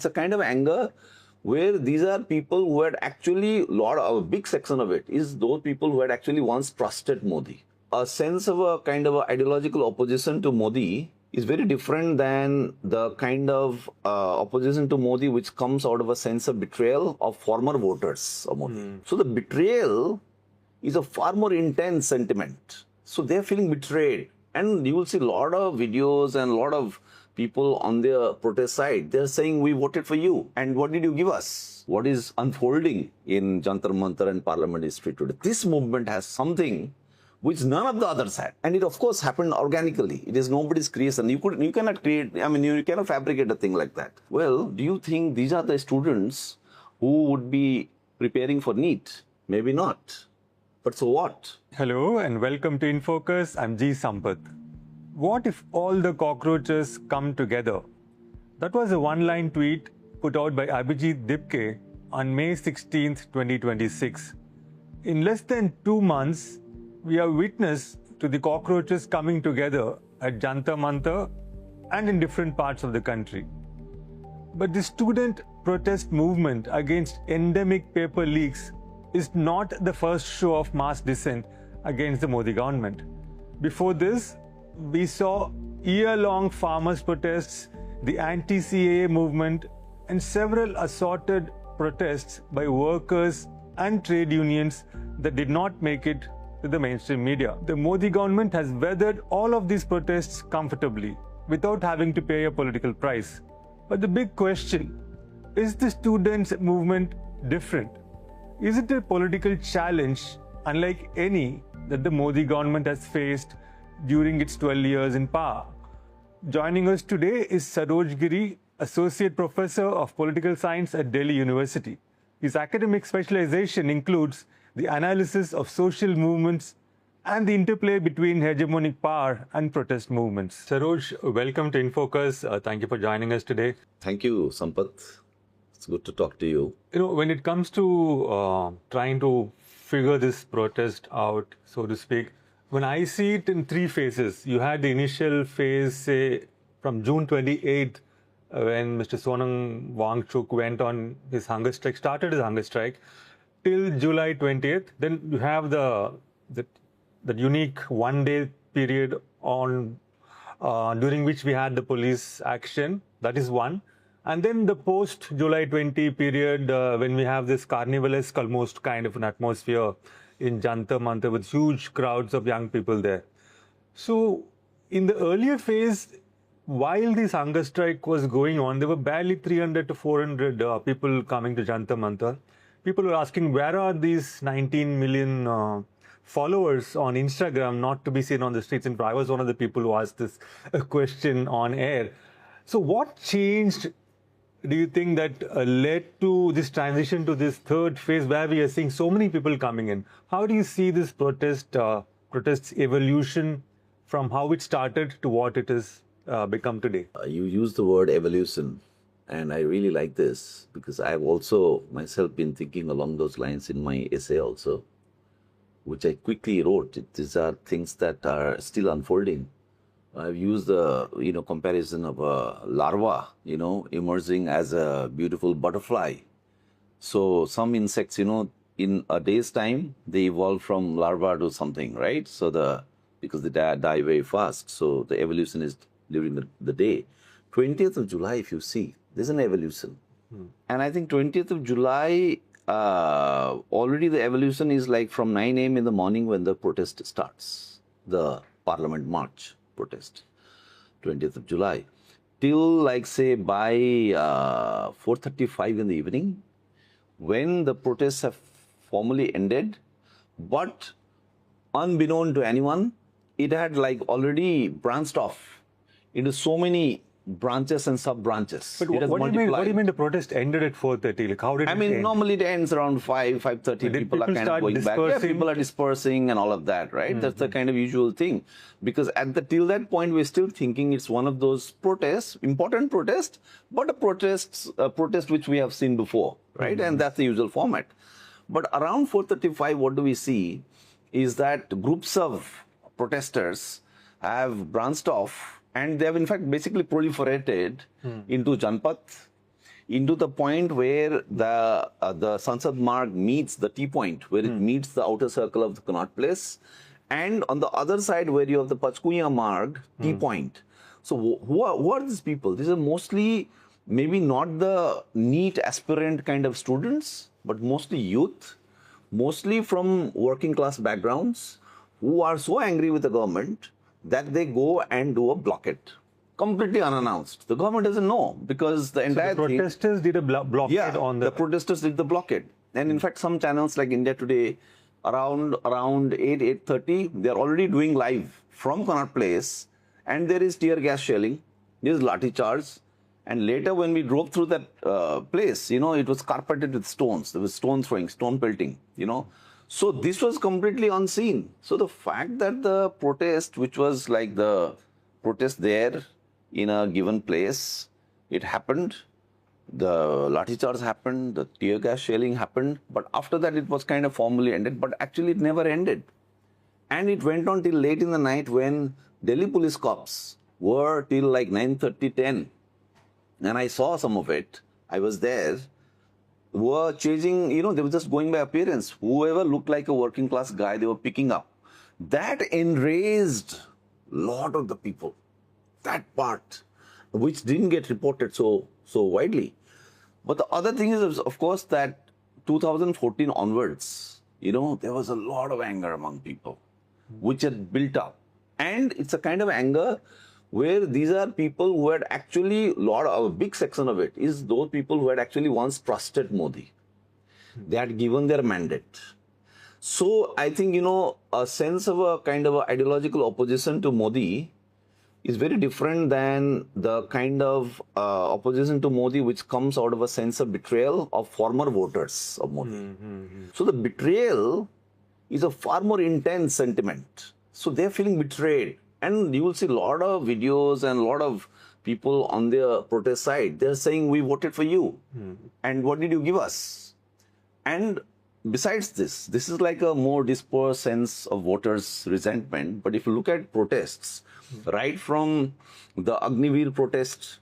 a kind of anger where these are people who had actually, a big section of it is those people who had actually once trusted Modi. A sense of a kind of a ideological opposition to Modi is very different than the kind of opposition to Modi which comes out of a sense of betrayal of former voters of Modi. So the betrayal is a far more intense sentiment. So they're feeling betrayed. And you will see a lot of videos and a lot of people on their protest side, they're saying, we voted for you. And what did you give us? What is unfolding in Jantar Mantar and Parliament history today? This movement has something which none of the others had. And it, of course, happened organically. It is nobody's creation. You cannot create, you cannot fabricate a thing like that. Well, do you think these are the students who would be preparing for NEET? Maybe not. But so what? Hello and welcome to In Focus. I'm G. Sampath. What if all the cockroaches come together? That was a one-line tweet put out by Abhijeet Dipke on May 16th, 2026. In less than 2 months, we are witness to the cockroaches coming together at Jantar Mantar and in different parts of the country. But the student protest movement against endemic paper leaks is not the first show of mass dissent against the Modi government. Before this, we saw year-long farmers' protests, the Anti-CAA movement, and several assorted protests by workers and trade unions that did not make it to the mainstream media. The Modi government has weathered all of these protests comfortably without having to pay a political price. But the big question, is the students' movement different? Is it a political challenge unlike any that the Modi government has faced during its 12 years in power? Joining us today is Saroj Giri, Associate Professor of Political Science at Delhi University. His academic specialization includes the analysis of social movements and the interplay between hegemonic power and protest movements. Saroj, welcome to In Focus. Thank you for joining us today. Thank you, Sampath. It's good to talk to you. You know, when it comes to trying to figure this protest out, so to speak, when I see it in 3 phases, you had the initial phase, say, from June 28th, when Mr. Sonam Wangchuk went on his hunger strike, started his hunger strike, till July 20th. Then you have the unique one-day period on during which we had the police action. That is one. And then the post-July 20 period when we have this carnivalesque almost kind of an atmosphere in Jantar Mantar with huge crowds of young people there. So in the earlier phase, while this hunger strike was going on, there were barely 300 to 400 people coming to Jantar Mantar. People were asking, where are these 19 million followers on Instagram not to be seen on the streets? And I was one of the people who asked this question on air. So what changed, do you think, that led to this transition to this third phase where we are seeing so many people coming in? How do you see this protest's evolution from how it started to what it has become today? You use the word evolution, and I really like this because I've also myself been thinking along those lines in my essay also, which I quickly wrote. These are things that are still unfolding. I've used the comparison of a larva, emerging as a beautiful butterfly. So some insects, in a day's time, they evolve from larva to something, right? So because they die very fast. So the evolution is during the day. 20th of July, if you see, there's an evolution. And I think 20th of July, already the evolution is like from 9 a.m. in the morning when the protest starts, the Parliament March protest, 20th of July, till like say by 4:35 in the evening, when the protests have formally ended. But unbeknown to anyone, it had like already branched off into so many branches and sub-branches. But what do you mean the protest ended at 4:30? Like how did it end? Normally it ends around 5:30. People are kind of going back. Yeah, people are dispersing and all of that, right? That's the kind of usual thing. Because till that point, we're still thinking it's one of those protests, important protest, but a protest which we have seen before, right? And that's the usual format. But around 4:35, what do we see is that groups of protesters have branched off, and they have in fact basically proliferated into Janpat, into the point where the Sansad Marg meets the T point, where it meets the outer circle of the Connaught Place, and on the other side where you have the Pachkuya Marg, T point. So who are these people? These are mostly maybe not the neat aspirant kind of students, but mostly youth, mostly from working class backgrounds, who are so angry with the government that they go and do a blockade. Completely unannounced. The government doesn't know because the entire the protesters did a blockade on the protesters did the blockade. And in fact, some channels like India Today, around 8:30, they are already doing live from Connaught Place, and there is tear gas shelling, there is lathi charge, and later when we drove through that place, it was carpeted with stones. There was stone throwing, stone pelting, So this was completely unseen. So the fact that the protest, which was like the protest there in a given place, it happened, the lathi charge happened, the tear gas shelling happened, but after that it was kind of formally ended, but actually it never ended. And it went on till late in the night when Delhi police cops were till like 9:30, 10. And I saw some of it. I was there. Were chasing, they were just going by appearance. Whoever looked like a working class guy, they were picking up. That enraged a lot of the people. That part, which didn't get reported so widely. But the other thing is, of course, that 2014 onwards, there was a lot of anger among people, which had built up. And it's a kind of anger where these are people who had actually, a big section of it is those people who had actually once trusted Modi. They had given their mandate. So I think, a sense of a kind of ideological opposition to Modi is very different than the kind of opposition to Modi which comes out of a sense of betrayal of former voters of Modi. So the betrayal is a far more intense sentiment. So they're feeling betrayed. And you will see a lot of videos and a lot of people on the protest side. They're saying, we voted for you. And what did you give us? And besides this is like a more dispersed sense of voters' resentment. But if you look at protests, right from the Agniveer protest,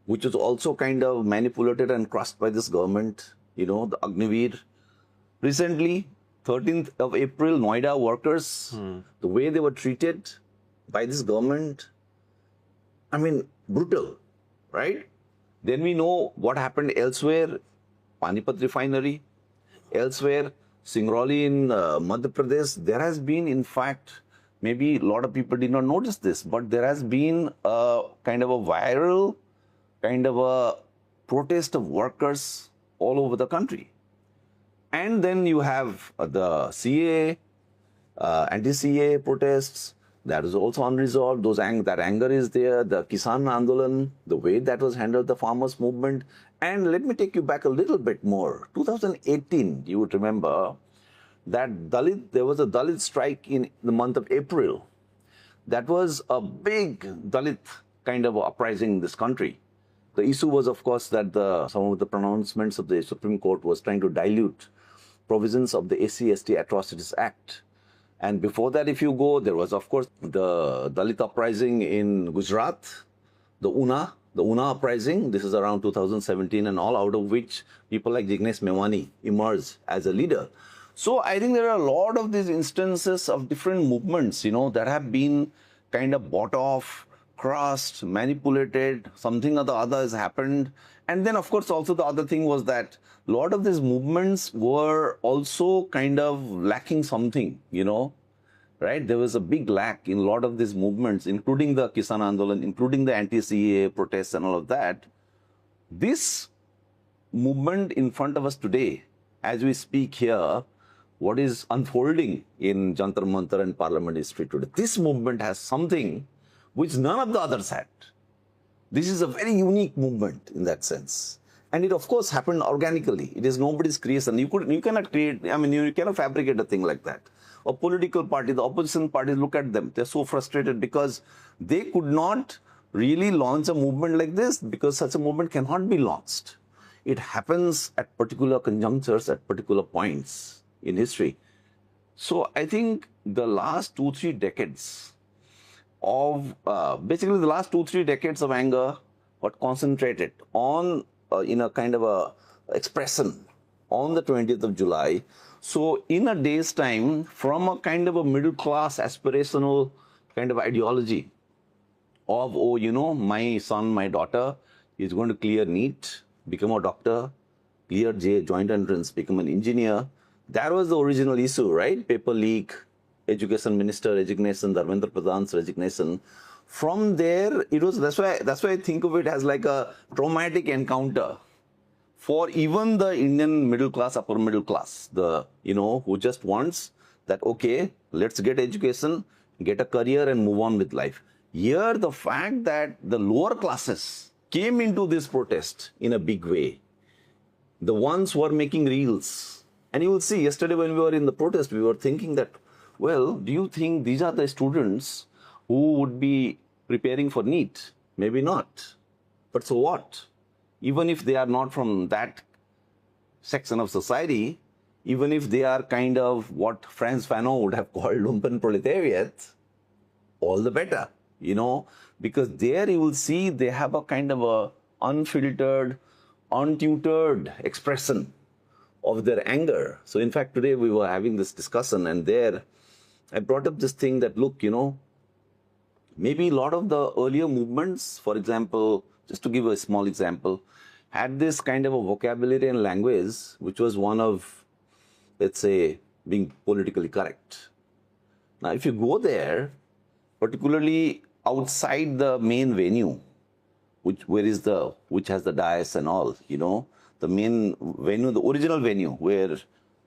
which was also kind of manipulated and crushed by this government, the Agniveer. Recently, 13th of April, Noida workers, the way they were treated by this government, I mean, brutal, right? Then we know what happened elsewhere, Panipat refinery, elsewhere, Singrauli in Madhya Pradesh. There has been, in fact, maybe a lot of people did not notice this, but there has been a kind of a viral, kind of a protest of workers all over the country. And then you have the CAA, Anti-CAA protests. That is also unresolved. That anger is there. The Kisan Andolan, the way that was handled, the farmers' movement. And let me take you back a little bit more. 2018, you would remember that there was a Dalit strike in the month of April. That was a big Dalit kind of uprising in this country. The issue was, of course, that some of the pronouncements of the Supreme Court was trying to dilute provisions of the SC/ST Atrocities Act. And before that, if you go, there was, of course, the Dalit uprising in Gujarat, the Una uprising. This is around 2017 and all, out of which people like Jignesh Mewani emerged as a leader. So I think there are a lot of these instances of different movements, that have been kind of bought off, crushed, manipulated, something or the other has happened. And then, of course, also the other thing was that a lot of these movements were also kind of lacking something, right? There was a big lack in a lot of these movements, including the Kisan Andolan, including the anti-CAA protests and all of that. This movement in front of us today, as we speak here, what is unfolding in Jantar Mantar and Parliament history today, this movement has something which none of the others had. This is a very unique movement in that sense. And it, of course, happened organically. It is nobody's creation. You cannot create, you cannot fabricate a thing like that. A political party, the opposition parties, look at them. They're so frustrated because they could not really launch a movement like this because such a movement cannot be launched. It happens at particular conjunctures, at particular points in history. So I think the last 2-3 decades of, basically the last 2-3 decades of anger got concentrated on in a kind of a expression on the 20th of July. So in a day's time, from a kind of a middle class aspirational kind of ideology of, oh, my son, my daughter is going to clear NEET, become a doctor, clear joint entrance, become an engineer. That was the original issue, right? Paper leak, education minister resignation, Dharmendra Pradhan's resignation. From there, it was, that's why I think of it as like a traumatic encounter for even the Indian middle class, upper middle class, who just wants that, okay, let's get education, get a career and move on with life. Here, the fact that the lower classes came into this protest in a big way, the ones who are making reels. And you will see, yesterday when we were in the protest, we were thinking that, well, do you think these are the students who would be preparing for NEET? Maybe not. But so what? Even if they are not from that section of society, even if they are kind of what Frantz Fanon would have called lumpen proletariat, all the better, because there you will see they have a kind of a unfiltered, untutored expression of their anger. So in fact, today we were having this discussion, and there I brought up this thing that, look, maybe a lot of the earlier movements, for example, just to give a small example, had this kind of a vocabulary and language which was one of, let's say, being politically correct. Now, if you go there, particularly outside the main venue, which has the dais and all, the main venue, the original venue where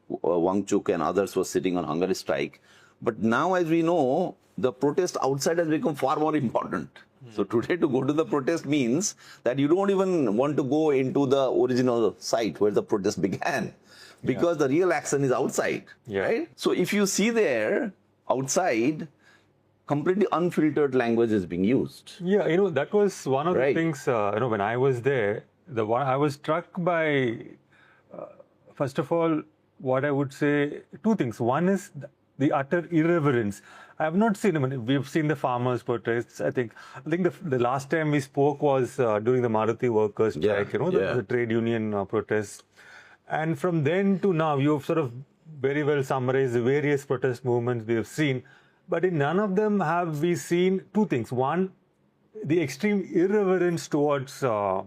Wangchuk and others were sitting on hunger strike. But now, as we know, the protest outside has become far more important. So today to go to the protest means that you don't even want to go into the original site where the protest began, because the real action is outside, right? So if you see there, outside, completely unfiltered language is being used. Yeah, that was one of the things, when I was there, I was struck by, first of all, what I would say, two things. One is the utter irreverence. I have not seen, we've seen the farmers' protests. I think the last time we spoke was during the Maruti workers' strike, the trade union protests. And from then to now, you've sort of very well summarized the various protest movements we have seen. But in none of them have we seen two things. One, the extreme irreverence towards the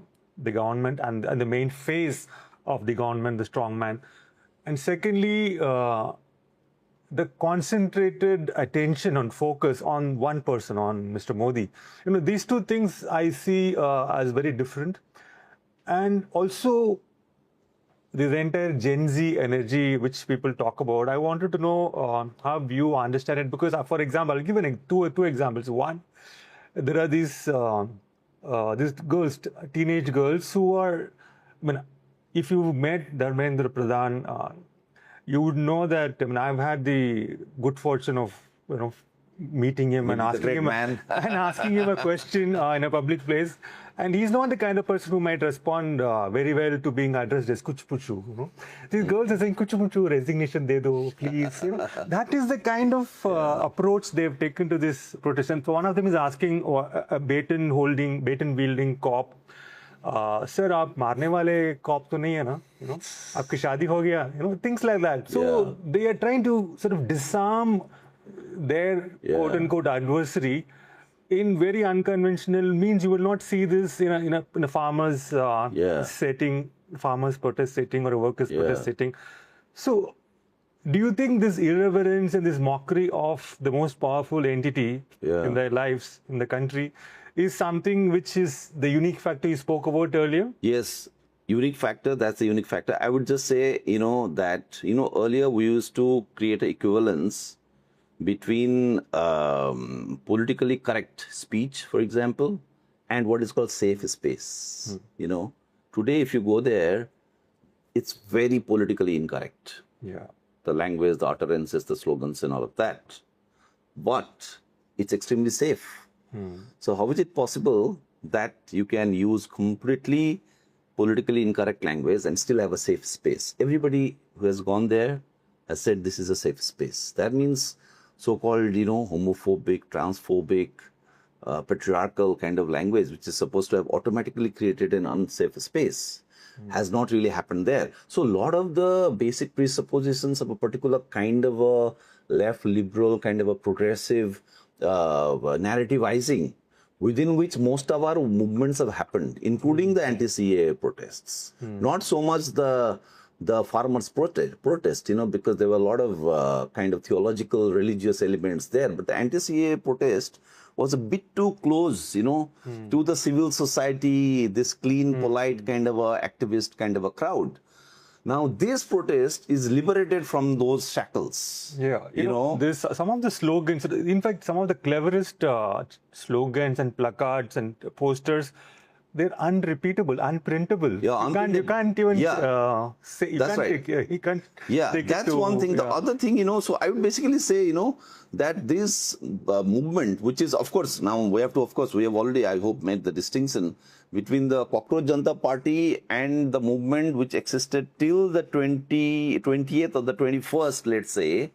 government and the main face of the government, the strongman. And secondly, the concentrated attention and focus on one person, on Mr. Modi. These two things I see as very different. And also, this entire Gen Z energy which people talk about, I wanted to know how you understand it. Because, for example, I'll give two examples. One, there are these girls, teenage girls who are, if you met Dharmendra Pradhan, you would know that I've had the good fortune of meeting him and asking him a question in a public place, and he's not the kind of person who might respond very well to being addressed as kuch puchu. These girls are saying kuch puchu, resignation de do, please. That is the kind of approach they've taken to this protest. And so one of them is asking a baton wielding cop, sir, आप मारने वाले cop तो नहीं है ना? आपकी शादी हो गया? Things like that. So they are trying to sort of disarm their quote-unquote adversary in very unconventional means. You will not see this in a farmer's setting, farmer's protest setting or a workers' protest setting. So do you think this irreverence and this mockery of the most powerful entity in their lives, in the country, is something which is the unique factor you spoke about earlier? Yes, unique factor, that's the unique factor. I would just say, that, earlier we used to create an equivalence between politically correct speech, for example, and what is called safe space. Today, if you go there, it's very politically incorrect. The language, the utterances, the slogans and all of that. But it's extremely safe. So how is it possible that you can use completely politically incorrect language and still have a safe space? Everybody who has gone there has said this is a safe space. That means so-called, homophobic, transphobic, patriarchal kind of language, which is supposed to have automatically created an unsafe space. has not really happened there. So a lot of the basic presuppositions of a particular kind of a left liberal, kind of a progressive narrativizing within which most of our movements have happened, including the anti-CAA protests. Not so much the farmers' protest, because there were a lot of kind of theological, religious elements there. But the anti-CAA protest was a bit too close, to the civil society, this clean, polite kind of a activist kind of a crowd. Now, this protest is liberated from those shackles. Yeah, there's some of the slogans, in fact, some of the cleverest slogans and placards and posters, they're unrepeatable, unprintable. Yeah, you can't even say. That's right. You can't. Yeah, that's one thing. The other thing, so I would basically say, that this movement, which is, of course, now we have already, I hope, made the distinction between the Cockroach Jantar Party and the movement which existed till the 20th or the 21st, let's say,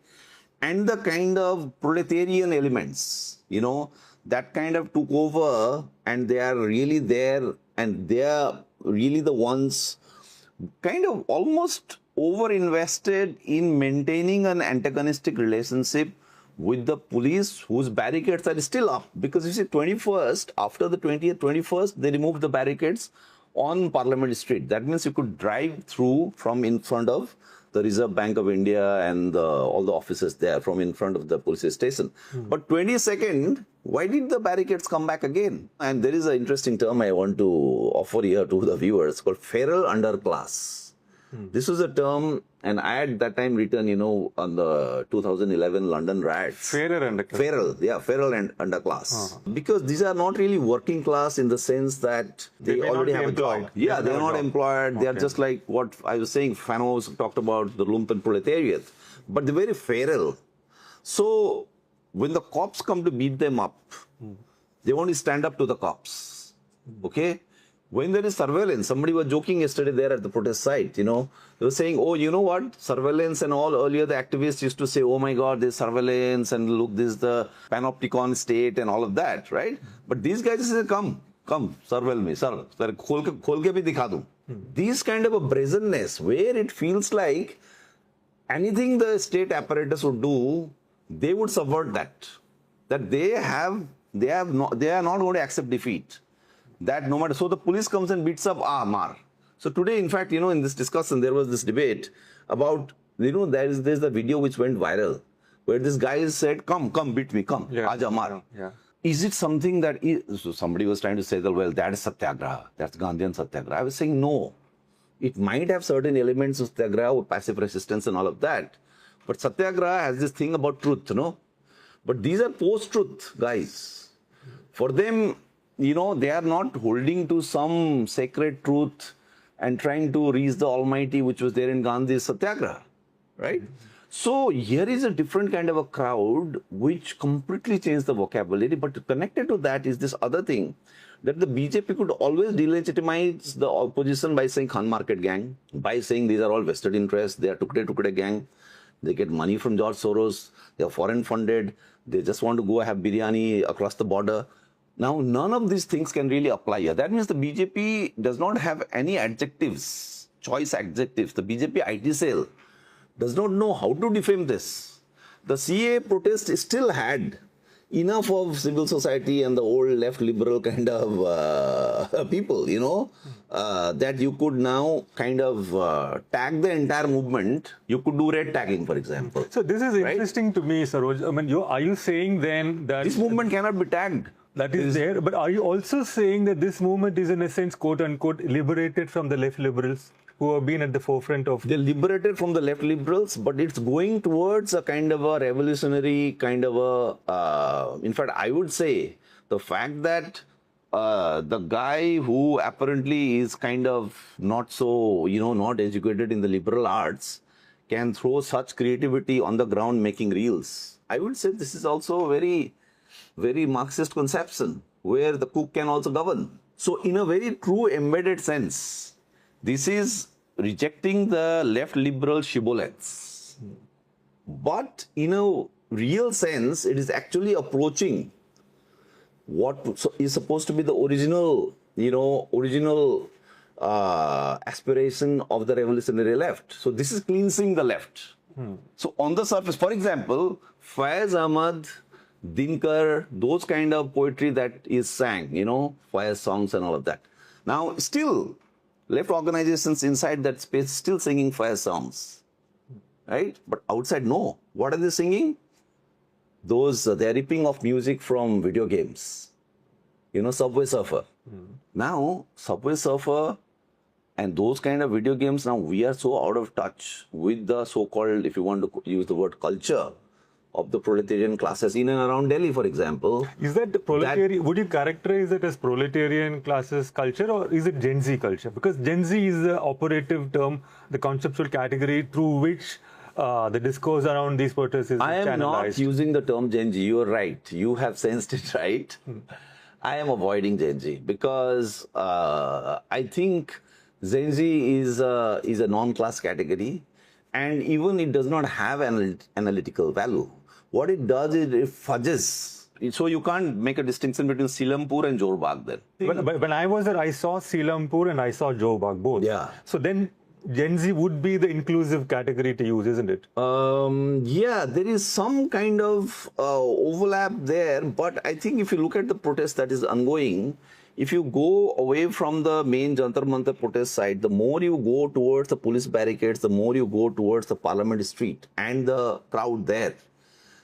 and the kind of proletarian elements, that kind of took over, and they are really there, and they are really the ones kind of almost over-invested in maintaining an antagonistic relationship with the police, whose barricades are still up. Because you see, 21st, after the 20th, 21st, they removed the barricades on Parliament Street. That means you could drive through from in front of the Reserve Bank of India and all the offices there, from in front of the police station. But 22nd, why did the barricades come back again? And there is an interesting term I want to offer here to the viewers called feral underclass. This was a term, and I had that time written, on the 2011 London riots. Feral underclass. Feral and underclass. Because these are not really working class in the sense that they already have a job. Yeah, they're not employed. They are just like what I was saying, Fanos talked about the lumpen proletariat. But they're very feral. So when the cops come to beat them up, they want to stand up to the cops. Okay? When there is surveillance, somebody was joking yesterday there at the protest site, they were saying, oh, you know what, surveillance and all. Earlier the activists used to say, oh my God, there's surveillance, and look, this is the panopticon state and all of that, right? But these guys say, come, surveil me, sir, khol ke bhi dikha do. These kind of a brazenness, where it feels like anything the state apparatus would do, they would subvert that. That they are not going to accept defeat. That no matter, so the police comes and beats up, mar. So today, in fact, in this discussion, there was this debate about, there's the video which went viral, where this guy said, come, beat me, come, aaja, mar. Yeah. Is it something that, so somebody was trying to say that, well, that is satyagraha, that's Gandhian satyagraha. I was saying, no, it might have certain elements of satyagraha, or passive resistance and all of that, but satyagraha has this thing about truth, But these are post-truth guys. For them, they are not holding to some sacred truth and trying to reach the Almighty, which was there in Gandhi's Satyagraha, right? So here is a different kind of a crowd which completely changed the vocabulary. But connected to that is this other thing, that the BJP could always delegitimize the opposition by saying Khan Market Gang, by saying these are all vested interests, they are Tukde Gang, they get money from George Soros, they are foreign funded, they just want to go have biryani across the border. Now, none of these things can really apply here. That means the BJP does not have any adjectives, choice adjectives. The BJP IT cell does not know how to defame this. The CAA protest still had enough of civil society and the old left liberal kind of people, that you could now kind of tag the entire movement. You could do red tagging, for example. So this is interesting to me, Saroj. I mean, are you saying then that this movement cannot be tagged? That is there, but are you also saying that this movement is in a sense, quote unquote, liberated from the left liberals who have been at the forefront of? They're liberated from the left liberals, but it's going towards a kind of a revolutionary kind of a, in fact, I would say the fact that the guy who apparently is kind of not so, not educated in the liberal arts can throw such creativity on the ground making reels. I would say this is also very Marxist conception, where the cook can also govern. So in a very true embedded sense, this is rejecting the left liberal shibboleths. But in a real sense, it is actually approaching what is supposed to be the original aspiration of the revolutionary left. So this is cleansing the left. So on the surface, for example, Faiz Ahmad, Dinkar, those kind of poetry that is sang, you know, Faiz songs and all of that. Now, still, left organizations inside that space still singing Faiz songs, right? But outside, no. What are they singing? They're ripping off music from video games. You know, Subway Surfer. Now, Subway Surfer and those kind of video games, now we are so out of touch with the so-called, if you want to use the word culture, of the proletarian classes in and around Delhi, for example. Is that the proletarian? Would you characterize it as proletarian classes culture, or is it Gen Z culture? Because Gen Z is the operative term, the conceptual category through which the discourse around these protests is I am not channelized. using the term Gen Z. You are right. You have sensed it right. I am avoiding Gen Z because I think Gen Z is a non-class category, and even it does not have an analytical value. What it does is it fudges. So you can't make a distinction between Silampur and Jorbagh then. When I was there, I saw Silampur and I saw Jorbagh both. Yeah. So then Gen Z would be the inclusive category to use, isn't it? Yeah, there is some kind of overlap there, but I think if you look at the protest that is ongoing, if you go away from the main Jantar Mantar protest site, the more you go towards the police barricades, the more you go towards the Parliament Street and the crowd there,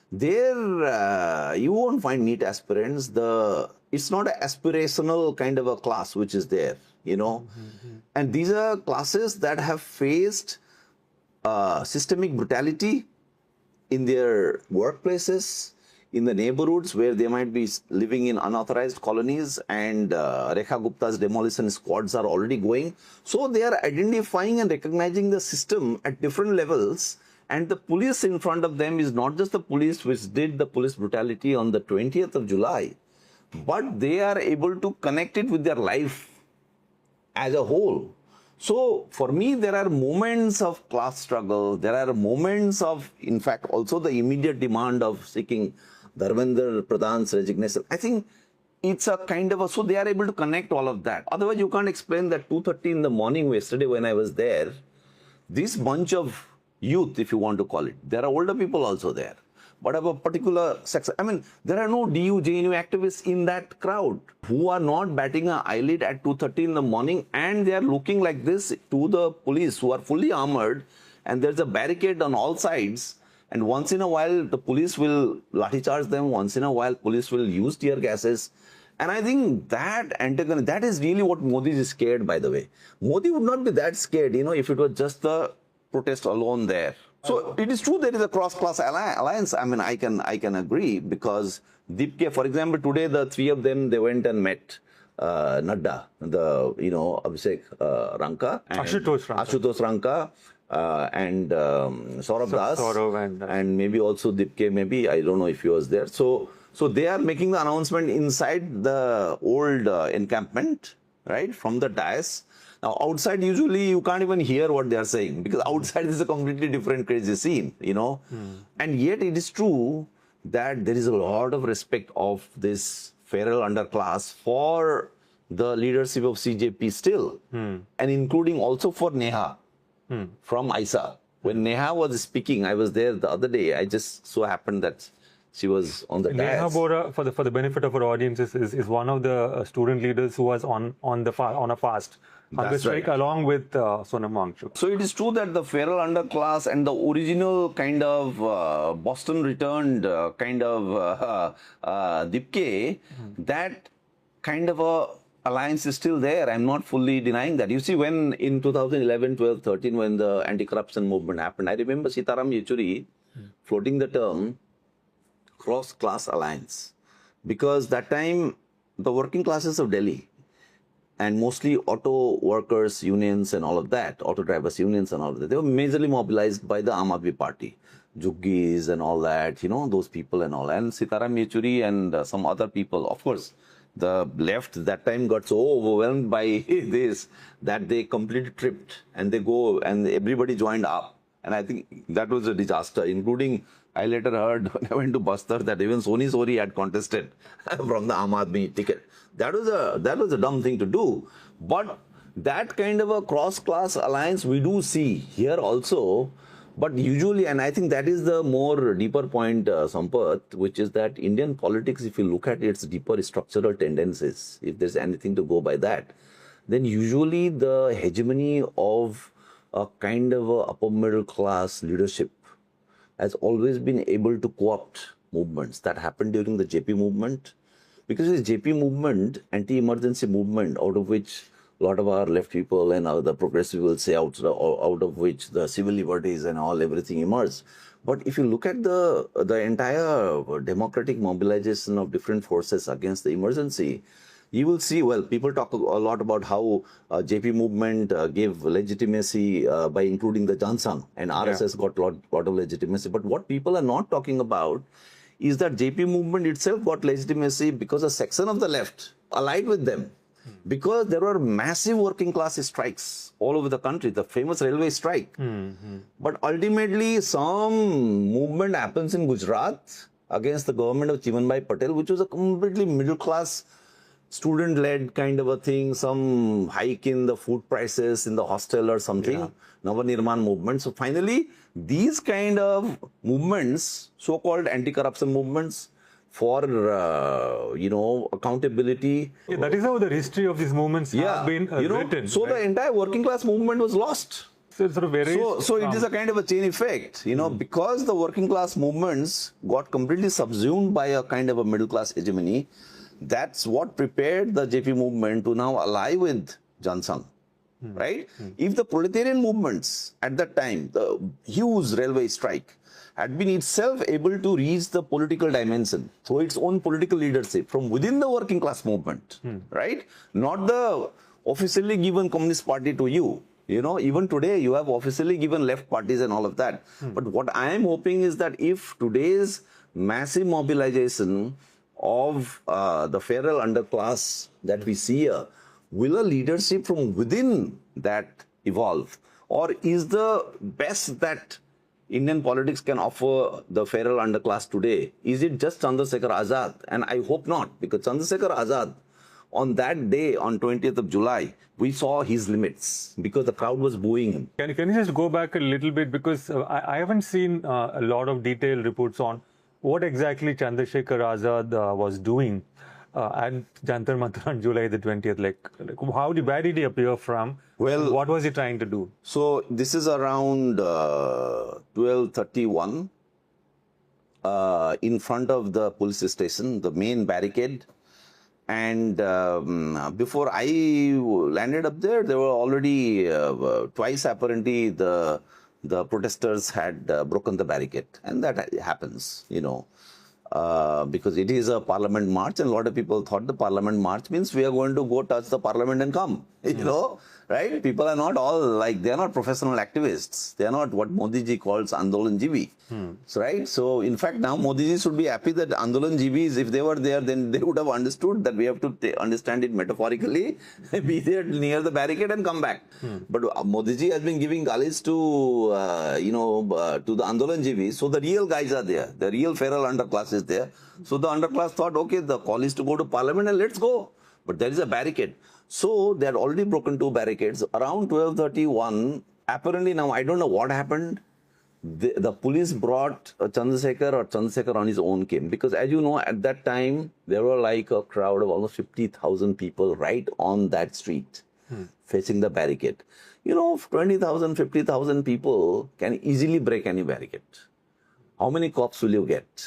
you won't find neat aspirants. It's not an aspirational kind of a class which is there, you know. And these are classes that have faced systemic brutality in their workplaces, in the neighborhoods where they might be living in unauthorized colonies, and Rekha Gupta's demolition squads are already going. So they are identifying and recognizing the system at different levels. And the police in front of them is not just the police which did the police brutality on the 20th of July, but they are able to connect it with their life as a whole. So for me, there are moments of class struggle. There are moments of, in fact, also the immediate demand of seeking Dharmendra Pradhan's resignation. I think it's a kind of so they are able to connect all of that. Otherwise, you can't explain that 2:30 in the morning yesterday when I was there, this bunch of youth, if you want to call it, there are older people also there, but of a particular sex. I mean, there are no DU, JNU activists in that crowd who are not batting an eyelid at 2:30 in the morning, and they are looking like this to the police who are fully armored, and there's a barricade on all sides. And once in a while, the police will lathi charge them. Once in a while, police will use tear gases. And I think that is really what Modi is scared, by the way. Modi would not be that scared, you know, if it was just the protest alone there. So it is true there is a cross-class alliance. I mean, I can agree, because Dipke, for example, today the three of them, they went and met Nadda, Abhishek Ranka, and Ashutosh Ranka, and Saurabh Das, and maybe also Dipke, maybe, I don't know if he was there. So they are making the announcement inside the old encampment, right, from the dais. Now, outside, usually you can't even hear what they are saying, because outside is a completely different crazy scene, you know. And yet it is true that there is a lot of respect of this feral underclass for the leadership of CJP still, and including also for Neha from ISA. When Neha was speaking, I was there the other day. I just so happened that she was on the Neha dais. Bora, for the benefit of our audience, is one of the student leaders who was on a fast hunger strike, along with Sonam Wangchuk. So it is true that the feral underclass and the original kind of Boston returned kind of Dipke, that kind of a alliance is still there. I'm not fully denying that. You see, when in 2011, 12, 13, when the anti-corruption movement happened, I remember Sitaram Yechuri floating the term cross-class alliance, because that time the working classes of Delhi, and mostly auto workers unions and all of that, auto drivers unions and all of that, they were majorly mobilized by the Aam Aadmi Party, Juggis and all that, you know, those people and all. And Sitaram Yechuri and some other people, of course, the left that time got so overwhelmed by this that they completely tripped, and they go and everybody joined up. And I think that was a disaster, including, I later heard when I went to Bastar that even Soni Sori had contested from the Aam Aadmi ticket. That was a dumb thing to do. But that kind of a cross-class alliance we do see here also, but usually, and I think that is the more deeper point, Sampath, which is that Indian politics, if you look at its deeper structural tendencies, if there's anything to go by that, then usually the hegemony of a kind of a upper middle class leadership has always been able to co-opt movements. That happened during the JP movement, because the JP movement, anti-emergency movement, out of which a lot of our left people and the progressive will say out of which the civil liberties and all everything emerged. But if you look at the entire democratic mobilization of different forces against the emergency, you will see, well, people talk a lot about how JP movement gave legitimacy by including the Johnson, and RSS got a lot of legitimacy. But what people are not talking about is that JP movement itself got legitimacy because a section of the left allied with them. Because there were massive working class strikes all over the country, the famous railway strike. But ultimately, some movement happens in Gujarat against the government of Chimanbhai Patel, which was a completely middle class, student-led kind of a thing, some hike in the food prices in the hostel or something, Navanirman movement. So finally, these kind of movements, so-called anti-corruption movements, for accountability. Yeah, that is how the history of these movements have been written. So the entire working class movement was lost. So it is a kind of a chain effect, because the working class movements got completely subsumed by a kind of a middle class hegemony. That's what prepared the JP movement to now ally with Johnson. Right? If the proletarian movements at that time, the huge railway strike, had been itself able to reach the political dimension through its own political leadership from within the working class movement, right? Not the officially given Communist Party to you. Even today you have officially given left parties and all of that. But what I am hoping is that if today's massive mobilization of the feral underclass that we see here, will a leadership from within that evolve? Or is the best that Indian politics can offer the feral underclass today, is it just Chandrasekhar Azad? And I hope not, because Chandrasekhar Azad, on that day, on 20th of July, we saw his limits because the crowd was booing him. Can you just go back a little bit, because I haven't seen a lot of detailed reports on what exactly Chandrasekhar Azad was doing at Jantar Mantar on July the 20th. Where did he appear from? Well, what was he trying to do? So this is around 12:31 in front of the police station, the main barricade. And before I landed up there were already twice apparently the protesters had broken the barricade, and that happens, because it is a parliament march, and a lot of people thought the parliament march means we are going to go touch the parliament and come, right? People are not all they are not professional activists. They are not what Modi ji calls Andolan Jivi. So, right? So, in fact, now Modi ji should be happy that Andolan Jivis, if they were there, then they would have understood that we have to understand it metaphorically, be there near the barricade and come back. But Modi ji has been giving galis to, to the Andolan Jivis. So, the real guys are there. The real feral underclass is there. So, the underclass thought, okay, the call is to go to parliament and let's go. But there is a barricade. So, they had already broken 2 barricades. Around 12:31, apparently now, I don't know what happened. The police brought Chandrasekhar on his own came. Because as you know, at that time, there were a crowd of almost 50,000 people right on that street, facing the barricade. 20,000, 50,000 people can easily break any barricade. How many cops will you get?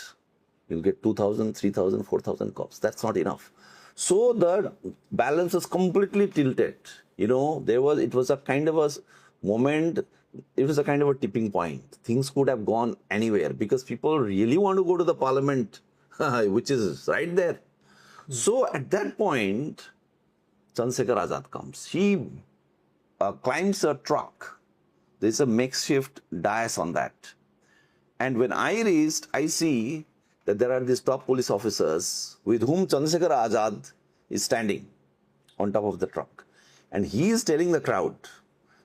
You'll get 2,000, 3,000, 4,000 cops. That's not enough. So the balance was completely tilted. It was a kind of a moment, it was a kind of a tipping point. Things could have gone anywhere because people really want to go to the parliament, which is right there. So at that point, Chandrasekhar Azad comes. He climbs a truck. There's a makeshift dais on that. And when I reached, I see that there are these top police officers with whom Chandrasekhar Azad is standing on top of the truck. And he is telling the crowd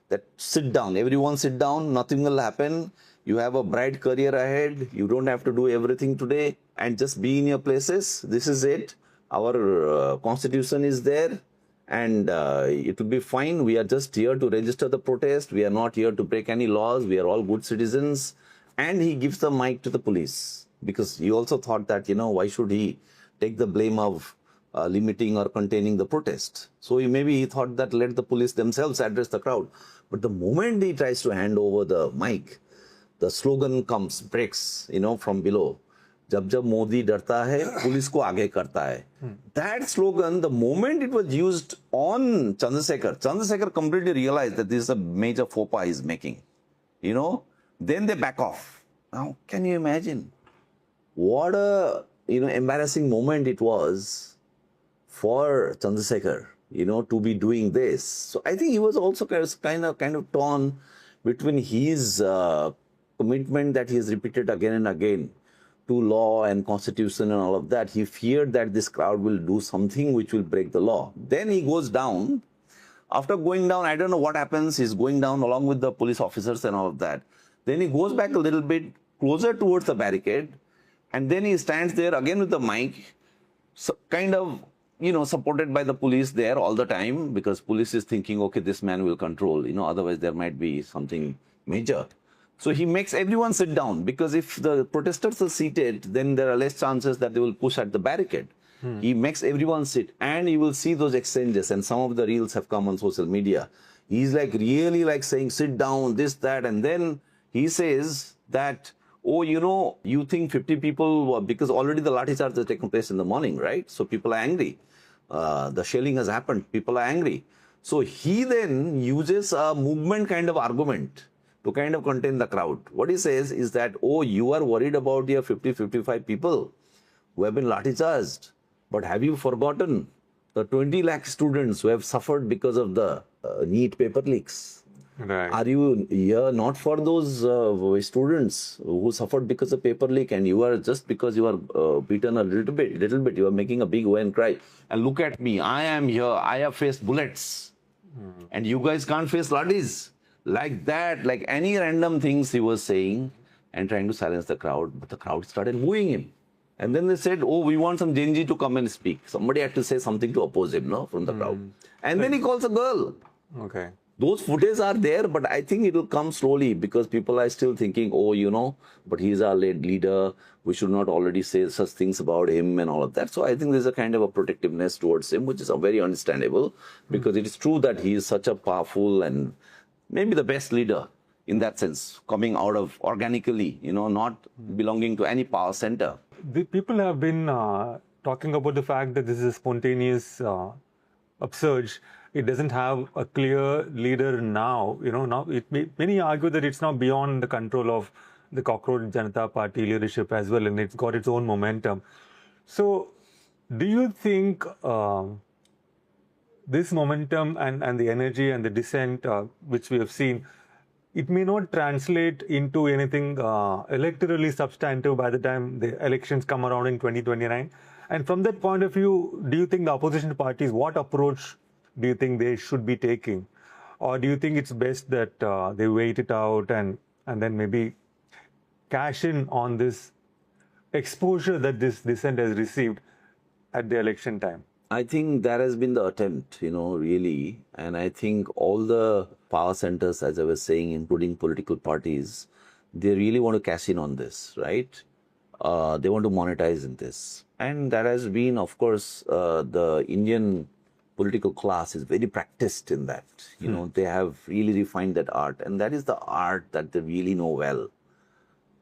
that sit down, everyone sit down, nothing will happen. You have a bright career ahead. You don't have to do everything today and just be in your places. This is it. Our constitution is there. and it will be fine. We are just here to register the protest. We are not here to break any laws. We are all good citizens. And he gives the mic to the police because he also thought that, why should he take the blame of limiting or containing the protest? So maybe he thought that let the police themselves address the crowd. But the moment he tries to hand over the mic, the slogan breaks, from below. जब जब मोदी डरता है police को आगे करता है. That slogan, the moment it was used on Chandrasekhar completely realized that this is a major faux pas he's making. Then they back off. Now, can you imagine what a embarrassing moment it was for Chandrasekhar, to be doing this. So I think he was also kind of torn between his commitment that he has repeated again and again to law and constitution and all of that. He feared that this crowd will do something which will break the law. Then he goes down. After going down, I don't know what happens. He's going down along with the police officers and all of that. Then he goes back a little bit closer towards the barricade. And then he stands there again with the mic, kind of, supported by the police there all the time, because police is thinking, okay, this man will control, otherwise there might be something major. So he makes everyone sit down, because if the protesters are seated, then there are less chances that they will push at the barricade. He makes everyone sit, and you will see those exchanges, and some of the reels have come on social media. He's really saying, sit down, this, that, and then he says that, oh, you think 50 people, because already the lathi charge has taken place in the morning, right? So people are angry. The shelling has happened. People are angry. So he then uses a movement kind of argument to kind of contain the crowd. What he says is that, oh, you are worried about your 50-55 people who have been lathi charged. But have you forgotten the 20 lakh students who have suffered because of the NEET paper leaks? Right. Are you here not for those students who suffered because of paper leak, and you are just because you are beaten a little bit, you are making a big and cry. And look at me, I am here, I have faced bullets. And you guys can't face lathis. Like that, like any random things he was saying and trying to silence the crowd. But the crowd started booing him. And then they said, oh, we want some GenZ to come and speak. Somebody had to say something to oppose him, from the crowd. And then he calls a girl. Okay. Those footage are there, but I think it will come slowly, because people are still thinking, oh, but he's our leader. We should not already say such things about him and all of that. So I think there's a kind of a protectiveness towards him, which is very understandable, because it is true that he is such a powerful and maybe the best leader in that sense, coming out of organically, not belonging to any power center. The people have been talking about the fact that this is a spontaneous upsurge. It doesn't have a clear leader now. Many argue that it's now beyond the control of the Cockroach Janata Party leadership as well, and it's got its own momentum. So, do you think this momentum and the energy and the dissent which we have seen, it may not translate into anything electorally substantive by the time the elections come around in 2029? And from that point of view, do you think the opposition parties, what approach do you think they should be taking? Or do you think it's best that they wait it out and then maybe cash in on this exposure that this dissent has received at the election time? I think that has been the attempt, really. And I think all the power centers, as I was saying, including political parties, they really want to cash in on this, right? They want to monetize in this. And that has been, of course, the Indian political class is very practiced in that. They have really refined that art. And that is the art that they really know well.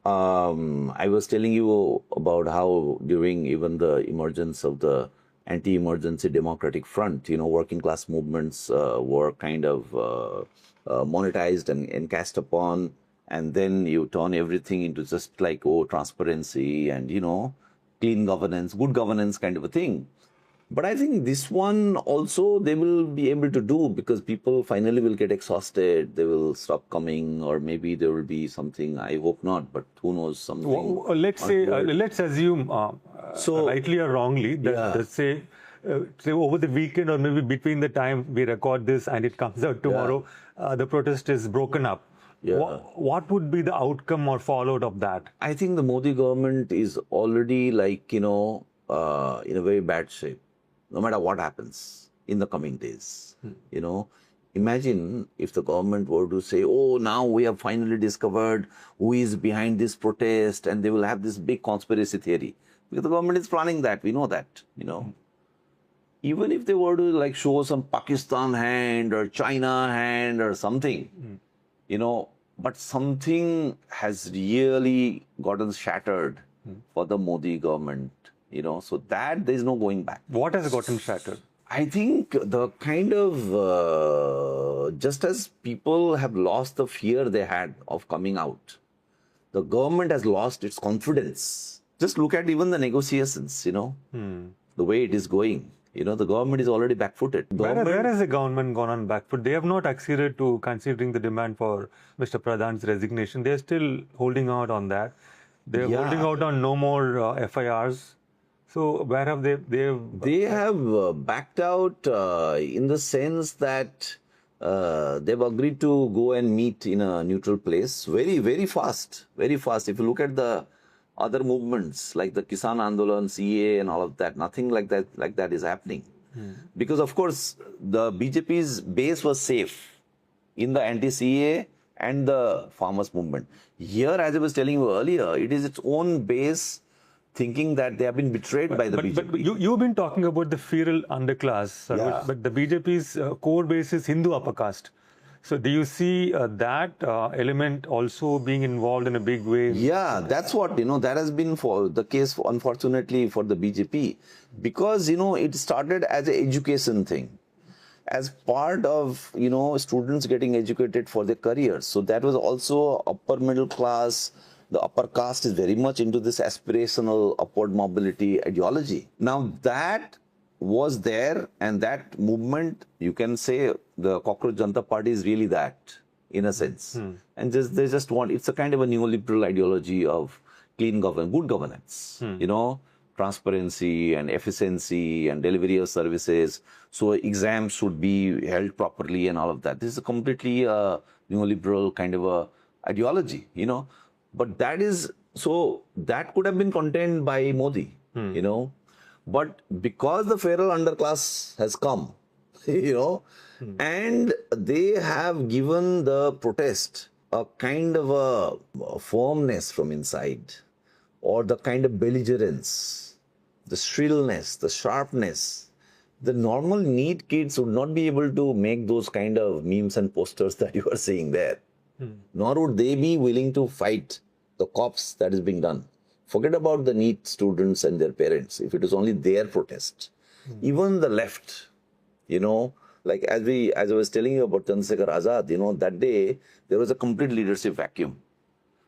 I was telling you about how during even the emergence of the anti-emergency democratic front, working class movements were kind of monetized and cast upon, and then you turn everything into just like, transparency and, clean governance, good governance kind of a thing. But I think this one also they will be able to do, because people finally will get exhausted. They will stop coming, or maybe there will be something. I hope not, but who knows, something. Well, let's say, let's assume, rightly or wrongly, that let's say over the weekend or maybe between the time we record this and it comes out tomorrow, the protest is broken up. Yeah. What would be the outcome or fallout of that? I think the Modi government is already in a very bad shape. No matter what happens, in the coming days. You know, imagine if the government were to say, oh, now we have finally discovered who is behind this protest, and they will have this big conspiracy theory. Because the government is planning that, we know that, you know. Even if they were to like show some Pakistan hand or China hand or something, you know, but something has really gotten shattered for the Modi government, you know, so that there is no going back. What has gotten shattered? I think the kind of, just as people have lost the fear they had of coming out, the government has lost its confidence. Just look at even the negotiations, you know, the way it is going. You know, the government is already backfooted. Where has the government gone on back foot? They have not acceded to considering the demand for Mr. Pradhan's resignation. They are still holding out on that. They are holding out on no more FIRs. So where have they? They have backed out in the sense that they've agreed to go and meet in a neutral place very, very fast. Very fast. If you look at the other movements like the Kisan Andolan, CAA and all of that, nothing like that is happening. Because of course, the BJP's base was safe in the anti-CAA and the farmers movement. Here, as I was telling you earlier, it is its own base thinking that they have been betrayed by the BJP. But you've been talking about the feral underclass, but the BJP's core base is Hindu upper caste. So do you see that element also being involved in a big way? Yeah, that's what, you know, that has been for the case, unfortunately, for the BJP. Because, you know, it started as an education thing, as part of, you know, students getting educated for their careers. So that was also upper middle class. The upper caste is very much into this aspirational upward mobility ideology. Now that was there, and that movement, you can say the Cockroach Jantar Party is really that, in a sense. And they just want, it's a kind of a neoliberal ideology of clean governance, good governance, you know, transparency and efficiency and delivery of services. So exams should be held properly and all of that. This is a completely neoliberal kind of a ideology, you know. But that is, so that could have been contained by Modi, you know. But because the feral underclass has come, you know, and they have given the protest a kind of a firmness from inside, or the kind of belligerence, the shrillness, the sharpness, the normal neat kids would not be able to make those kind of memes and posters that you are seeing there. Nor would they be willing to fight the cops that is being done. Forget about the NEET students and their parents, if it is only their protest. Even the left, you know, like as I was telling you about Chandrasekhar Azad, you know, that day there was a complete leadership vacuum.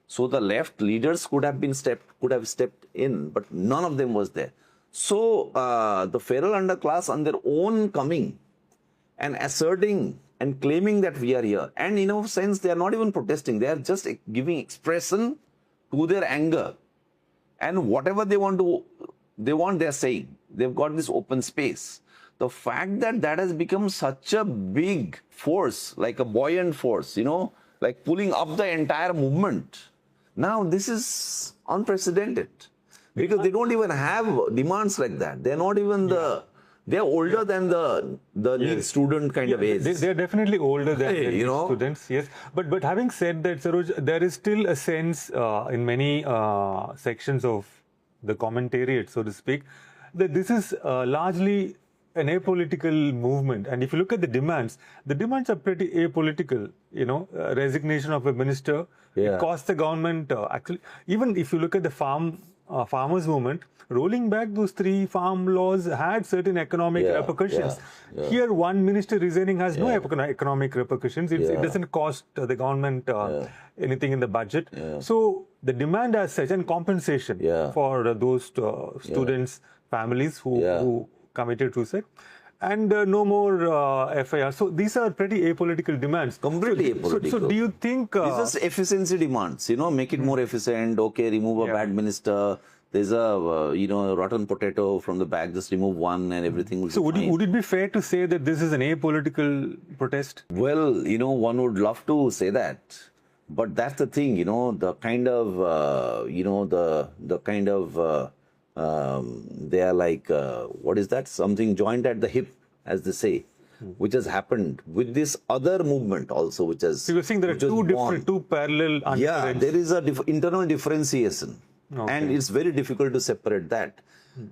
So the left leaders could have stepped in, but none of them was there. So the feral underclass on their own coming and asserting and claiming that we are here. And in a sense, they are not even protesting. They are just giving expression to their anger. And whatever they want, they're saying. They've got this open space. The fact that that has become such a big force, like a buoyant force, you know, like pulling up the entire movement. Now, this is unprecedented. Because they don't even have demands like that. They're not even they're older than the NEET student kind of age. They're definitely older than the you know? students, yes. But having said that, Saroj, there is still a sense in many sections of the commentariat, so to speak, that this is largely an apolitical movement. And if you look at the demands are pretty apolitical. You know, resignation of a minister, it cost the government, actually, even if you look at the farmers movement, rolling back those 3 farm laws had certain economic repercussions. Here, one minister resigning has no economic repercussions. It doesn't cost the government anything in the budget. So the demand as such, and compensation for those students, families who committed suicide, and no more FIR. So these are pretty apolitical demands. Completely apolitical. So do you think... these are efficiency demands, you know, make it more efficient, okay, remove a bad minister. There's a, you know, rotten potato from the bag, just remove one and everything will be fine. Would it be fair to say that this is an apolitical protest? Well, you know, one would love to say that. But that's the thing, you know, the kind of, you know, the kind of, they are like, what is that? Something joined at the hip, as they say, which has happened with this other movement also, which has. So you're saying there are two parallel undercurrents. Yeah, there is a internal differentiation, and it's very difficult to separate that.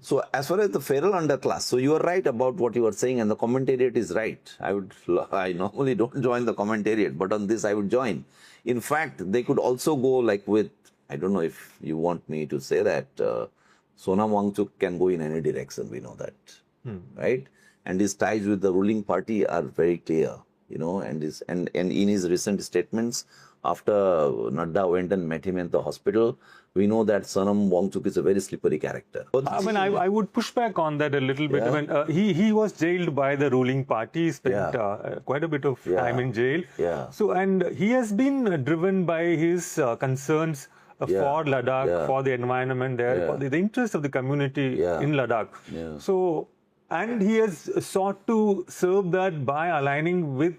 So as far as the feral underclass, so you are right about what you are saying, and the commentariat is right. I normally don't join the commentariat, but on this I would join. In fact, they could also go like with, I don't know if you want me to say that, Sonam Wangchuk can go in any direction, we know that, right? And his ties with the ruling party are very clear, you know, and in his recent statements, after Nadda went and met him at the hospital, we know that Sonam Wangchuk is a very slippery character. I mean, I would push back on that a little bit. I mean, he was jailed by the ruling party, spent quite a bit of time in jail. So, and he has been driven by his concerns for Ladakh, for the environment there, for the interest of the community in Ladakh. So, and he has sought to serve that by aligning with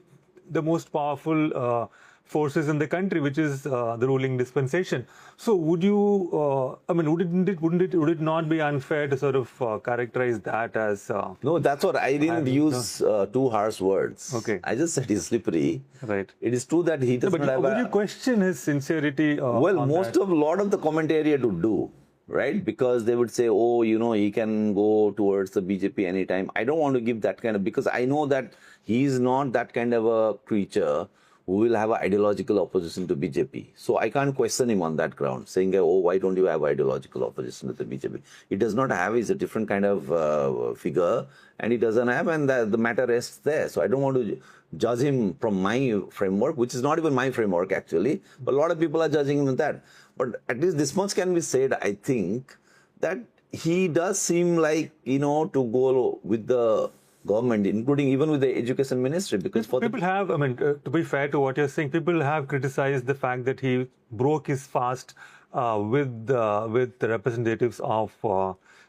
the most powerful forces in the country, which is the ruling dispensation. So, would you? I mean, would it not be unfair to sort of characterize that as? No, that's what I didn't use too harsh words. Okay, I just said he's slippery. Right. It is true that he doesn't have. Would you question his sincerity? Well, a lot of the commentariat would do. Right? Because they would say, oh, you know, he can go towards the BJP anytime. I don't want to give that kind of, because I know that he is not that kind of a creature who will have an ideological opposition to BJP. So I can't question him on that ground, saying, oh, why don't you have ideological opposition to the BJP? He does not have, he's a different kind of figure, and he doesn't have, and the matter rests there. So I don't want to judge him from my framework, which is not even my framework actually, but a lot of people are judging him with that. But at least this much can be said, I think, that he does seem like, you know, to go with the government, including even with the education ministry, because for people have, I mean, to be fair to what you're saying, people have criticized the fact that he broke his fast with the representatives of.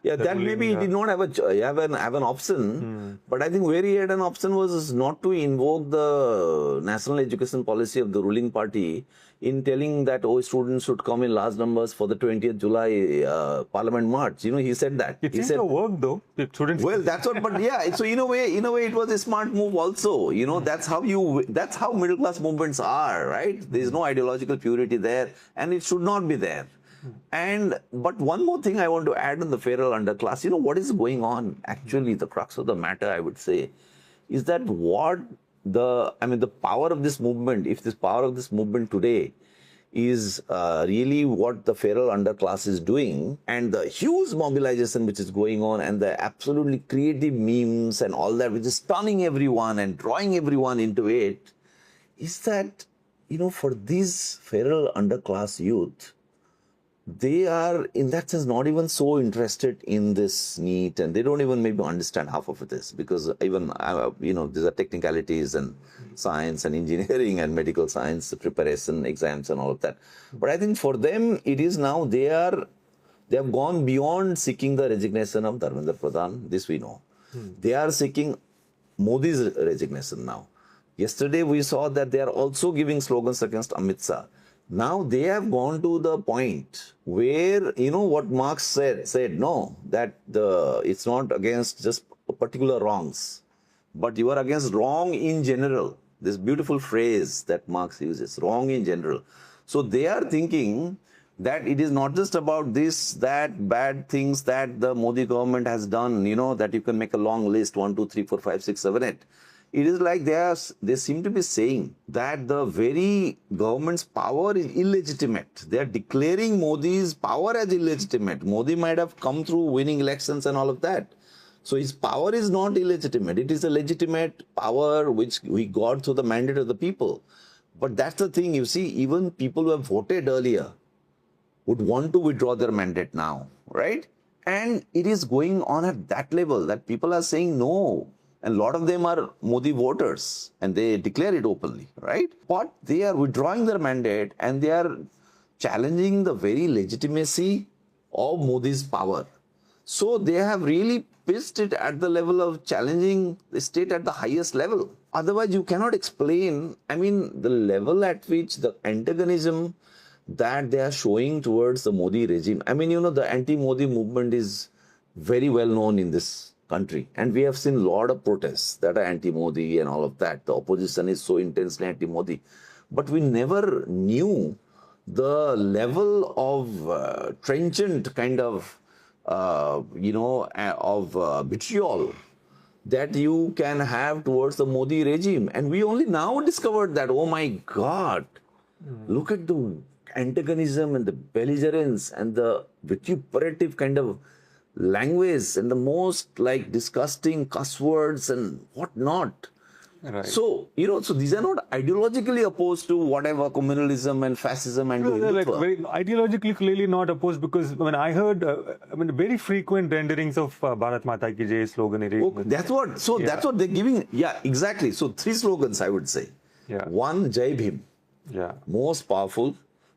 That maybe he did not have an option, but I think where he had an option was not to invoke the national education policy of the ruling party in telling that, oh, students should come in large numbers for the 20th July Parliament March. You know, he said that. It seemed to work though. Students. Well, that's what. But yeah, so in a way, it was a smart move also. You know, that's how middle class movements are, right? There is no ideological purity there, and it should not be there. But one more thing I want to add on the feral underclass, you know, what is going on actually, the crux of the matter, I would say, is that the power of this movement, if this power of this movement today is really what the feral underclass is doing, and the huge mobilization which is going on, and the absolutely creative memes and all that, which is stunning everyone and drawing everyone into it, is that, you know, for these feral underclass youth, they are, in that sense, not even so interested in this NEET, and they don't even maybe understand half of this, because even, you know, these are technicalities and science and engineering and medical science preparation, exams and all of that. But I think for them, it is now, they have gone beyond seeking the resignation of Dharmendra Pradhan, this we know. They are seeking Modi's resignation now. Yesterday, we saw that they are also giving slogans against Amit Shah. Now they have gone to the point where, you know, what Marx said no, that it's not against just particular wrongs, but you are against wrong in general. This beautiful phrase that Marx uses, wrong in general. So they are thinking that it is not just about this, that, bad things that the Modi government has done, you know, that you can make a long list, 1, 2, 3, 4, 5, 6, 7, 8. It is like they seem to be saying that the very government's power is illegitimate. They are declaring Modi's power as illegitimate. Modi might have come through winning elections and all of that. So his power is not illegitimate. It is a legitimate power which we got through the mandate of the people. But that's the thing, you see, even people who have voted earlier would want to withdraw their mandate now, right? And it is going on at that level that people are saying no. And a lot of them are Modi voters, and they declare it openly, right? But they are withdrawing their mandate, and they are challenging the very legitimacy of Modi's power. So they have really pitched it at the level of challenging the state at the highest level. Otherwise, you cannot explain, I mean, the level at which the antagonism that they are showing towards the Modi regime. I mean, you know, the anti-Modi movement is very well known in this country. And we have seen a lot of protests that are anti-Modi and all of that. The opposition is so intensely anti-Modi. But we never knew the level of trenchant kind of, vitriol that you can have towards the Modi regime. And we only now discovered that, oh my God, look at the antagonism and the belligerence and the vituperative kind of language and the most like disgusting cuss words and whatnot. Right. So, so these are not ideologically opposed to whatever communalism and fascism and They're like very ideologically clearly not opposed, because when I heard, very frequent renderings of Bharat Mata Ki Jai slogan. That's what. So that's what they're giving. Yeah, exactly. So 3 slogans, I would say. Yeah. 1, Jai Bhim. Yeah. Most powerful,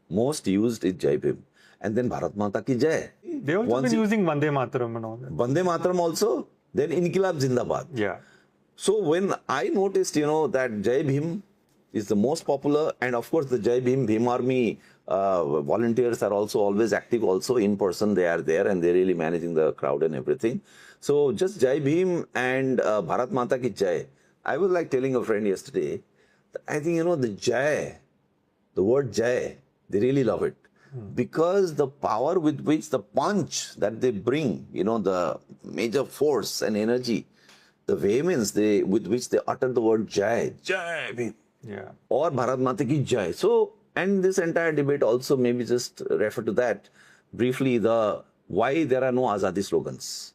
most used is Jai Bhim. And then Bharat Mata Ki Jai. They also been using Vande Mataram and all that. Vande Mataram also. Then Inqilab Zindabad. Yeah. So when I noticed, that Jai Bhim is the most popular, and of course the Jai Bhim, Bhim Army volunteers are also always active, also in person they are there and they're really managing the crowd and everything. So just Jai Bhim and Bharat Mata Ki Jai. I was like telling a friend yesterday, I think, the Jai, the word Jai, they really love it. Because the power with which the punch that they bring, the major force and energy, the vehemence with which they utter the word Jai, Jai Bhim, or Bharat Mata Ki Jai. So, and this entire debate also maybe just refer to that briefly, why there are no Azadi slogans.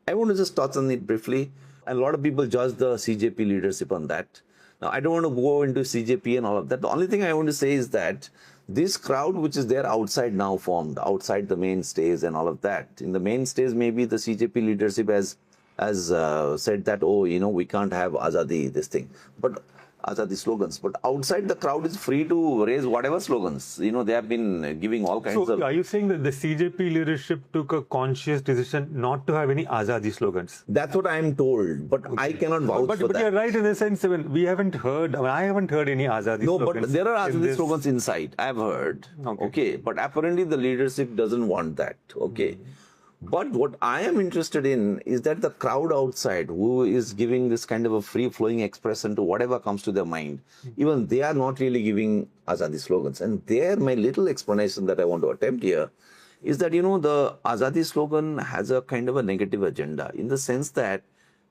I want to just touch on it briefly. And a lot of people judge the CJP leadership on that. Now, I don't want to go into CJP and all of that. The only thing I want to say is that this crowd which is there outside now formed, outside the main stage and all of that. In the main stage, maybe the CJP leadership has said that, we can't have Azadi, this thing. But Azadi slogans. But outside, the crowd is free to raise whatever slogans. They have been giving all kinds of... So, are you saying that the CJP leadership took a conscious decision not to have any Azadi slogans? That's what I am told, but I cannot vouch for that. But you're right in the sense, we haven't heard, I haven't heard any Azadi slogans. No, but there are Azadi slogans inside, I've heard. Okay, but apparently the leadership doesn't want that. Okay. But what I am interested in is that the crowd outside who is giving this kind of a free-flowing expression to whatever comes to their mind, even they are not really giving Azadi slogans. And there, my little explanation that I want to attempt here is that, the Azadi slogan has a kind of a negative agenda in the sense that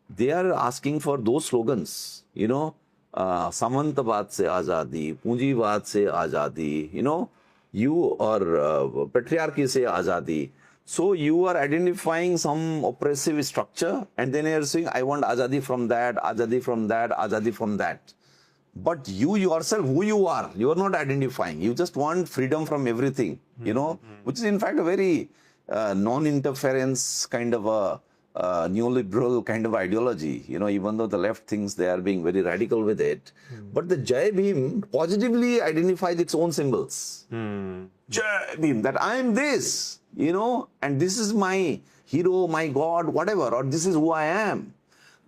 they are asking for those slogans, Samantavad se Azadi, Punjivad se Azadi, you or patriarchy se Azadi. So you are identifying some oppressive structure and then you're saying, I want Azadi from that, Azadi from that, Azadi from that. But you yourself, who you are not identifying. You just want freedom from everything, which is in fact a very non-interference kind of a neoliberal kind of ideology, even though the left thinks they are being very radical with it. But the Jai Bhim positively identifies its own symbols. Jai Bhim, that I am this, and this is my hero, my God, whatever, or this is who I am.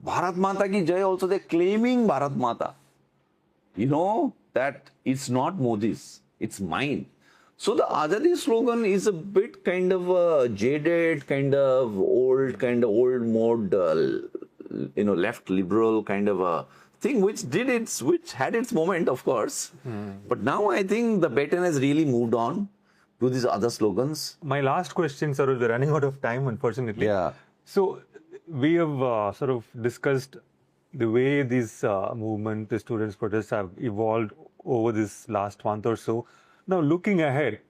Bharat Mata Ki Jai also, they're claiming Bharat Mata. That it's not Modi's, it's mine. So the Azadi slogan is a bit kind of a jaded, kind of old mode, left liberal kind of a thing, which had its moment, of course. But now I think the baton has really moved on to these other slogans. My last question, sir, we're running out of time, unfortunately. Yeah. So we have sort of discussed the way these movement, the students' protests have evolved over this last month or so. Now, looking ahead,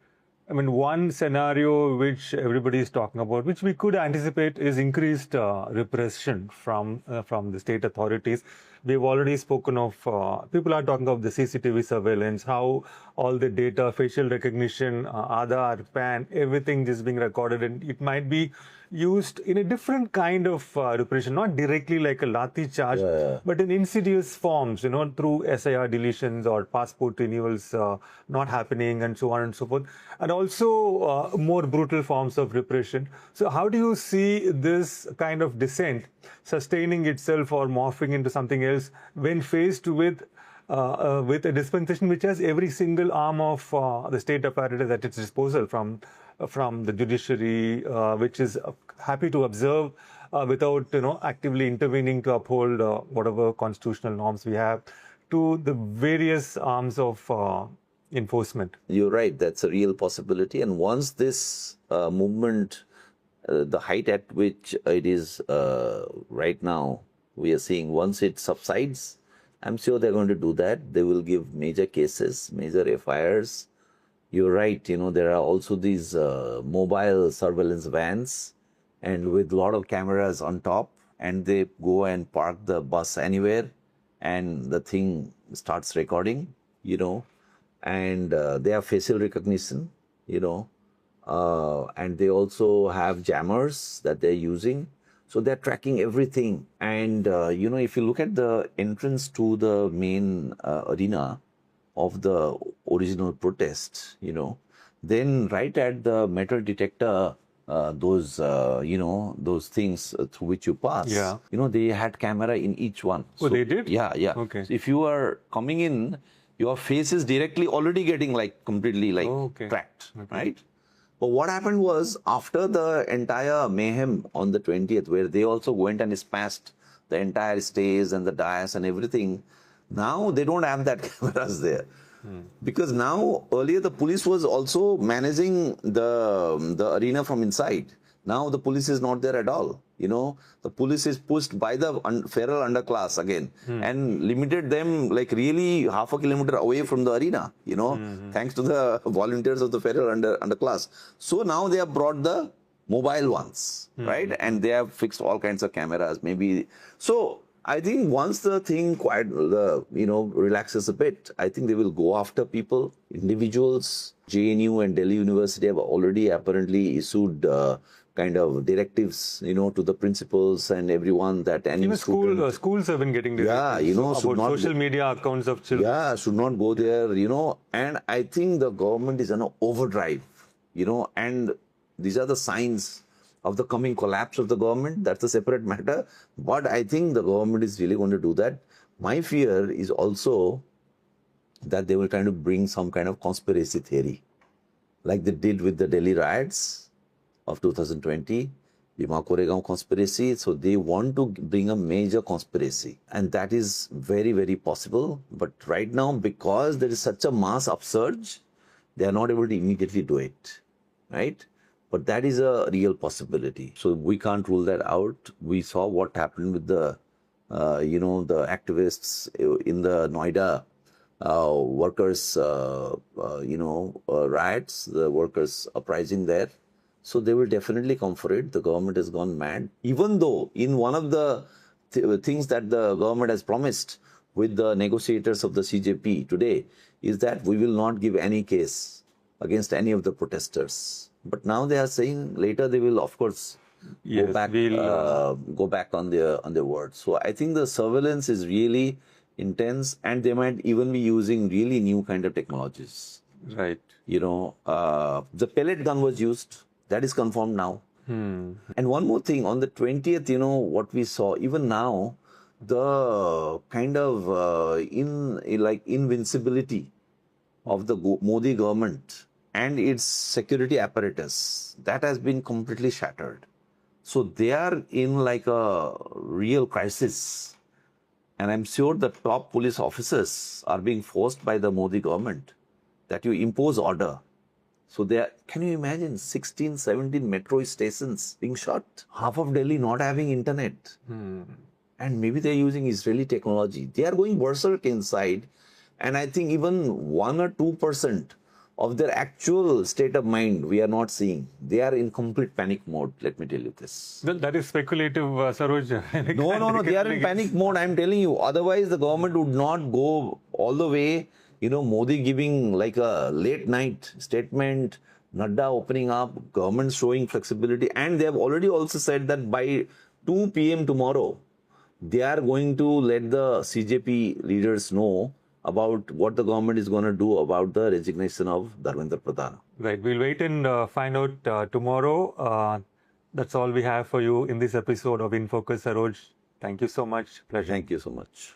one scenario which everybody is talking about, which we could anticipate, is increased repression from the state authorities. We've already spoken of, people are talking of the CCTV surveillance, how all the data, facial recognition, Aadhaar, PAN, everything is being recorded, and it might be used in a different kind of repression, not directly like a lathi charge, but in insidious forms, through SIR deletions or passport renewals not happening and so on and so forth, and also more brutal forms of repression. So how do you see this kind of dissent sustaining itself or morphing into something else when faced with a dispensation which has every single arm of the state apparatus at its disposal, from the judiciary, which is happy to observe without actively intervening to uphold whatever constitutional norms we have, to the various arms of enforcement. You're right. That's a real possibility. And once this movement, the height at which it is right now, we are seeing, once it subsides, I'm sure they're going to do that. They will give major cases, major FIRs. You're right. There are also these mobile surveillance vans, and with a lot of cameras on top, and they go and park the bus anywhere, and the thing starts recording, and they have facial recognition, and they also have jammers that they're using. So they're tracking everything. And, if you look at the entrance to the main arena of the original protest, then right at the metal detector, those things through which you pass, Yeah. They had camera in each one. Oh, they did? Yeah, yeah. Okay. So if you are coming in, your face is directly already getting completely tracked, right? But what happened was, after the entire mayhem on the 20th, where they also went and smashed the entire stage and the dais and everything, now they don't have that cameras there. Because now, earlier the police was also managing the arena from inside. Now the police is not there at all. The police is pushed by the feral underclass again and limited them really half a kilometer away from the arena, thanks to the volunteers of the feral underclass. So now they have brought the mobile ones, right? And they have fixed all kinds of cameras, maybe. So I think once the thing relaxes a bit, I think they will go after people, individuals. JNU and Delhi University have already apparently issued kind of directives, to the principals and everyone, that any Even student, schools have been getting directives should about not social media accounts of children. Yeah, should not go there, And I think the government is on an overdrive, and these are the signs of the coming collapse of the government. That's a separate matter. But I think the government is really going to do that. My fear is also that they will try to bring some kind of conspiracy theory, like they did with the Delhi riots of 2020, Bhima Koregaon conspiracy. So they want to bring a major conspiracy, and that is very, very possible. But right now, because there is such a mass upsurge, they are not able to immediately do it, right? But that is a real possibility. So we can't rule that out. We saw what happened with the, the activists in the Noida workers, riots, the workers uprising there. So they will definitely come for it. The government has gone mad. Even though in one of the things that the government has promised with the negotiators of the CJP today is that we will not give any case against any of the protesters. But now they are saying later they will, of course, go back on their word. So I think the surveillance is really intense, and they might even be using really new kind of technologies. Right. The pellet gun was used. That is confirmed now. And one more thing, on the 20th, what we saw, even now, the kind of invincibility of the Modi government and its security apparatus, that has been completely shattered. So they are in a real crisis. And I'm sure the top police officers are being forced by the Modi government that you impose order. So can you imagine 16, 17 metro stations being shut? Half of Delhi not having internet. And maybe they're using Israeli technology. They are going berserk inside. And I think even 1 or 2% of their actual state of mind we are not seeing. They are in complete panic mode, let me tell you this. Well, that is speculative, Saroj. No, they are in panic mode, I'm telling you. Otherwise, the government would not go all the way. Modi giving a late night statement, Nadda opening up, government showing flexibility. And they have already also said that by 2 p.m. tomorrow, they are going to let the CJP leaders know about what the government is going to do about the resignation of Dharmendra Pradhan. Right. We'll wait and find out tomorrow. That's all we have for you in this episode of In Focus, Saroj. Thank you so much. Pleasure. Thank you so much.